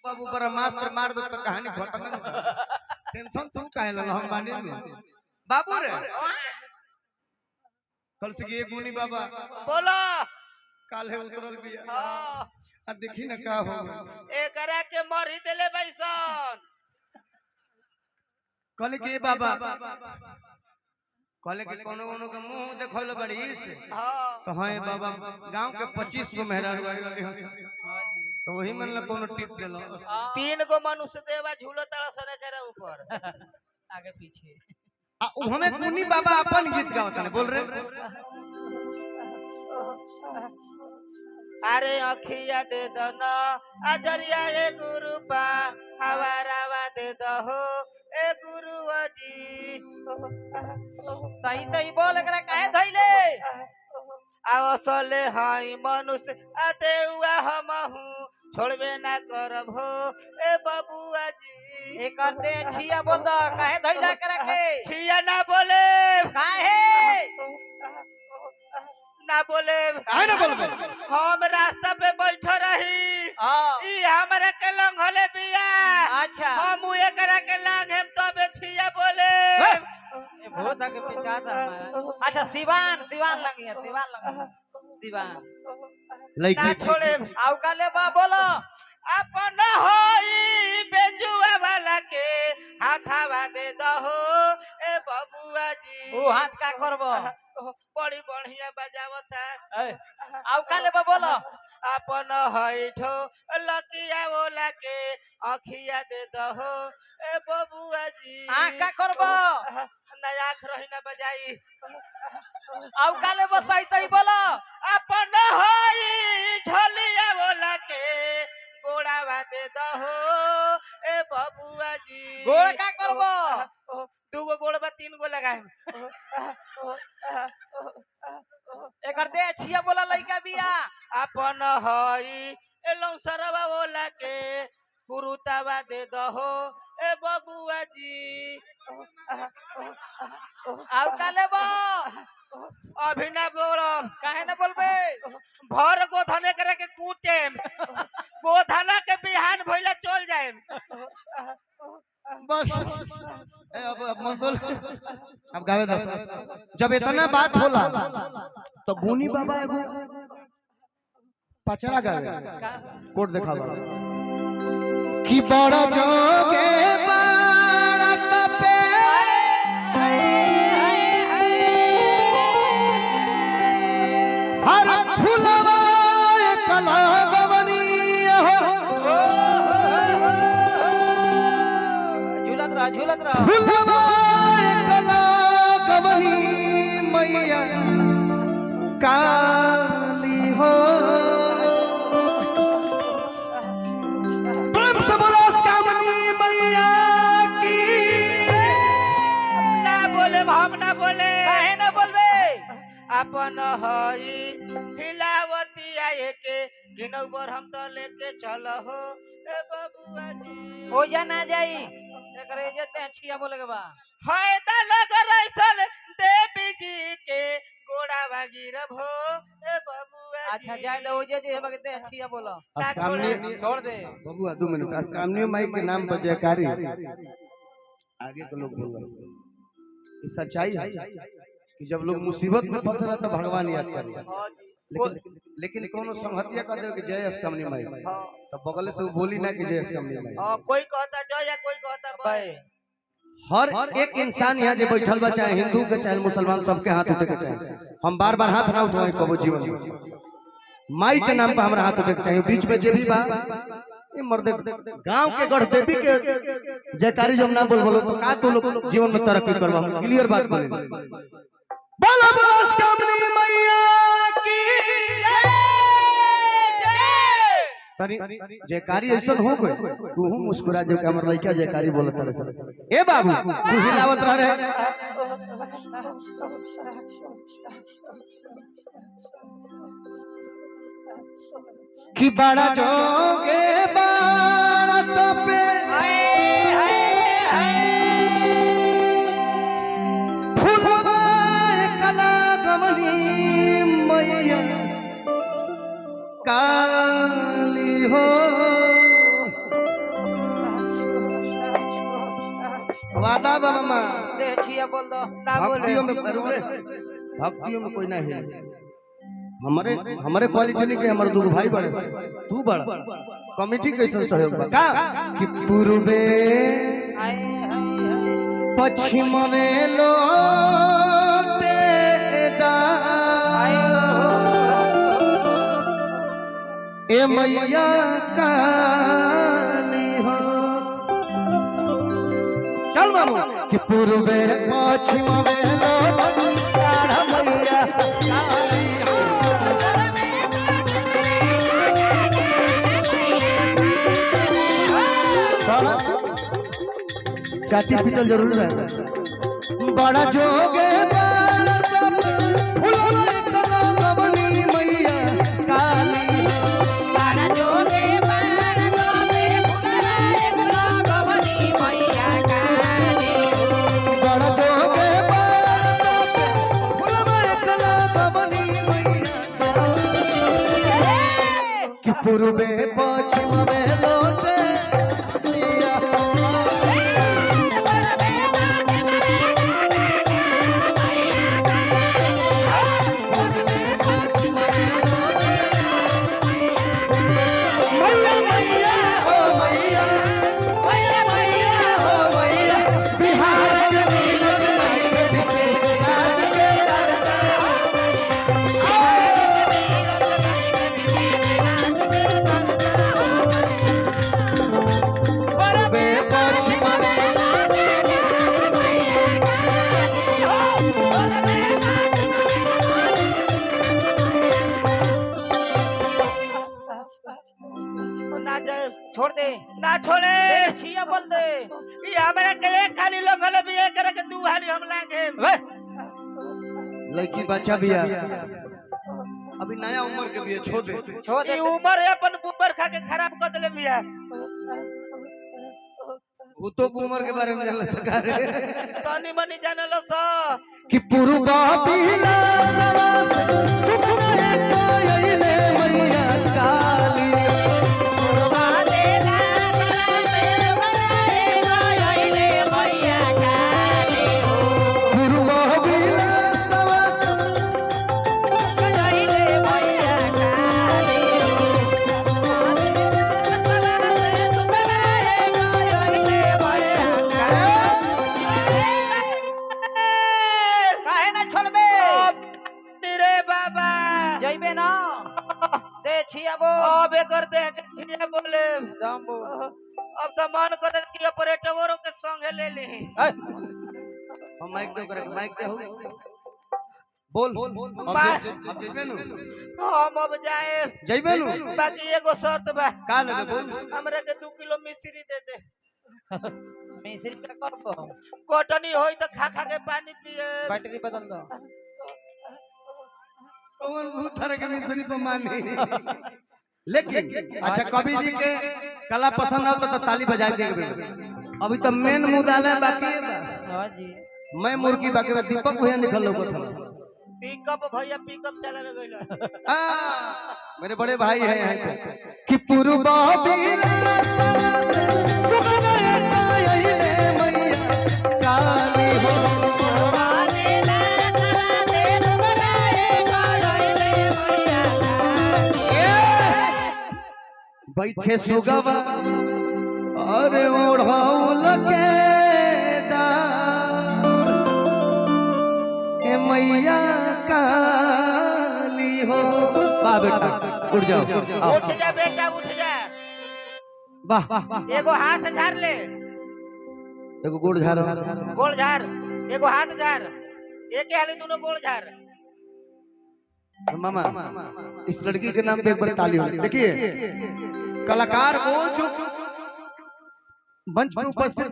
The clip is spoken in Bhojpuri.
बाबू बड़ा मास्टर मार दो तो कहानी खत्म न टेंशन तू काहे ल हम बानी बाबू रे कल से ये गुनी बाबा बोलो काल है उतरल बिया आ देखी ना का हो एकरा के मरी देले बैसन कल के बाबा कल के कोनो कोनो के मुंह देखल बड़ी से तो हां बाबा गांव के 25 गो मेहरारू आई रहे तो वही मन ल कोनो टिप देलो 3 गो मनुष्य देवा झूलो तड़ा सने करे ऊपर आगे पीछे आ हमें गुनी बाबा अपन गीत गावत ने बोल रहे अरे अखिया दे दो न अजरिया ए गुरु पा हवारावा दे दो हो ए गुरु जी सही सही बोल एकरा काहे धइले आवसले हाई मनुष्य आते हुआ हमहू छोड़बे ना करब हो ए बबुआ जी एकर दे छिया बोल द काहे धइला एकरा के छिया ना बोले काहे ना बोले काहे ना बोलबे हम रास्ता पे बैठ रही ई हमरे के लंघले बिया अच्छा हम एकरा के लांघेम तबे छिया बोले ए भूत के पिचाता अच्छा सिवान सिवान लगिया सिवान ना छोड़े आउ का ले बा बोलो अपन होई बेंजुआ वाला के हाथावा दे दहो ए बबुआ जी ओ हाथ का करबो बड़ी बढ़िया बजावता आउ का ले बा बोलो अपन होई ठो लकिया बोला के अखिया दे दहो ए बबुआ जी आँख का करबो नया आँख रही ना बजाई आउ का ले बा सही सही बोलो अपन होई झलिया बोला के गोड़ावा दे दहो ए बबुआ जी गोड़ का करबो दूगो गोड़ बा 3 गो लगाए एकर दे छिया बोला लइका बिया अपन हई ए लौसरवा बोला के कुरुतावा दे दहो ए बबुआ जी आउ का लेबो अभी ना बोलम काहे ना बोलबे भर गोधने करे के कूटेम गोधना के बिहान भइला चल जाएम बस अब मन बोल अब गावे दस जब इतना बात होला तो गुनी बाबा एगो पचड़ा गावे कोट दिखावा कि बड़ा जोगे बड़ा तपे हर फुलवा कला गवनी झूलत रह फुलवा कला गवनी मैया काली हो प्रेम से बोलो कामनी मैया की ना बोले हम ना बोले काहे ना बोलबे अपन हई हिलावती आए के गिनौ बर हम तो लेके चल हो ए बबुआ जी हो जा ना जाई एकरे जे ते छिया बोले के बा फायदा लग रइसल देवी जी के गोड़ा भागीरब हो ए बबुआ जी अच्छा जाए दो जे जे बगते छिया बोलो अस्कामनी छोड़ दे बबुआ 2 मिनट अस्कामनी माई के नाम पर जयकारी आगे के लोग बोल रहे ये सच्चाई है कि जब लोग मुसीबत में फंसे तो भगवान याद कर लेकिन कोनो संहतिया कह दे कि जय अस्कामनी माई तो बगल से वो बोली ना कि जय अस्कामनी माई कोई कहता जय या कोई कहता बय हर एक इंसान यहाँ जो बैठल बा चाहे हिंदू के चाहे मुसलमान सबके हाथ उठे के चाहे हम बार बार हाथ ना उठवाई कबो जीवन में माई के नाम पर हमारा हाथ उठे के चाहिए बीच में जे भी बा ये मर्द गांव के गढ़ देवी के जयकारी जब ना बोल बोलो तो का तो लोग जीवन में तरक्की करवा क्लियर बात बोले बोलो बोलो अस्कामनी मैया की तनी जयकारी ऐसा हो गए तू मुस्कुरा जो कि हमर लइका जयकारी बोलत रहे ए बाबू तू हिलावत रहे कि बड़ा जोगे बड़ा तपे फूलवा कला गवनी मैया काली हो वादा बा मामा दे छिया बोल दो ना बोले भक्तियों में भक्तियों में कोई नहीं है हमारे हमारे क्वालिटी नहीं के हमारे दो भाई बड़े से तू बड़ा कमिटी कैसे सहयोग बा का कि पूर्वे हाय हाय पश्चिम में लोटे ए मैया काली हो चल मामू कि पूर्वे पश्चिम में लोटे मैया काली हो चाची पीतल जरूर है बड़ा जोगे मैया काली बड़ा जोगे बड़ा जोगे कि पूर्वे पश्चिम में लोटे ना जाए छोड़ दे ना छोड़े दे छिया बोल दे ये हमारे के एक खाली लोग हले भी एक करे के दू हाली हम लागे वे लड़की बच्चा भी है अभी नया उम्र के भी है छोड़ दे छोड़ दे ई उम्र है अपन ऊपर खा के खराब कर देले बिया भूतों की उम्र के बारे में जानला सका रे तनी मनी जानलो स कि पूर्वा पीला सवास सुख में कोयले मैया काली पूर्वा देला मेरे बनाए कोयले मैया काली पूर्वा पीला सवास कोयले मैया काली काहे ना छोड़बे तेरे बाबा जइबे ना दे छिया बोल अब कर दे के बोले दम बोल अब तो मन करे कि ऑपरेटरों के संग ले ली हम माइक दे करे माइक दे हो बोल अब जइबे नु हम अब जाए जइबे नु बाकी एगो शर्त बा का लेबे बोल हमरे के 2 किलो मिश्री दे दे मिस्त्री का करबो कटनी होई तो खा खा के पानी पिए बैटरी बदल दो कौन बहुत तरह के मिसरी को मानी लेकिन अच्छा कवि जी के कला पसंद आओ तो ताली बजा देंगे अभी तो मेन मुद्दा है बाकी है हां जी मैं मुर्गी बाकी बा दीपक भैया निकल लो था पिकअप भैया पिकअप चलावे गइल मेरे बड़े भाई हैं यहाँ पे कि पूर्वा बीरा सुख में कोयले मैया काली हो बैठे सुगवा अरे ओढ़ौल के डार ए मैया काली हो वाह बेटा उठ जाओ उठ जा बेटा उठ जा वाह एगो हाथ झाड़ ले एगो गोड़ झाड़ गोल झाड़ एगो हाथ झाड़ एक हाली दोनों गोल झाड़ मामा इस लड़की के नाम पे एक बार ताली हो देखिए कलाकार वो जो मंच पर उपस्थित